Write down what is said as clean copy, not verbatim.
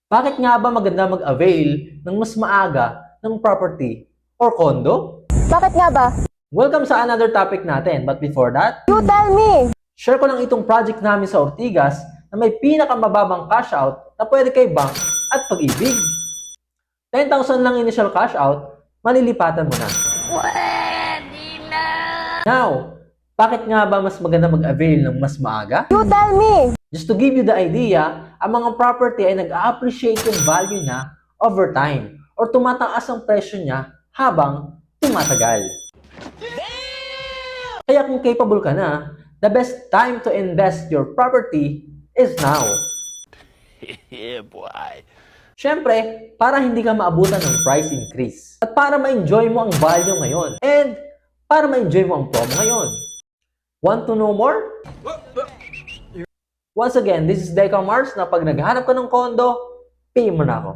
Bakit nga ba maganda mag-avail ng mas maaga ng property or condo? Bakit nga ba? Welcome sa another topic natin. But before that, You tell me! share ko lang itong project namin sa Ortigas na may pinakamababang cash out na pwede kay bank at pag-ibig. 10,000 lang initial cash out, malilipatan mo na. Pwede na! Now, bakit nga ba mas maganda mag-avail ng mas maaga? You tell me! Just to give you the idea, ang mga property ay nag-appreciate yung value niya over time or tumataas ang presyo niya habang tumatagal. Kaya kung capable ka na, the best time to invest your property is now. Yeah, boy. Siyempre, para hindi ka maabutan ng price increase. At para ma-enjoy mo ang value ngayon. And para ma-enjoy mo ang promo ngayon. Want to know more? Once again, this is Deca Mars na pag naghanap ka ng condo, pay mo na ako.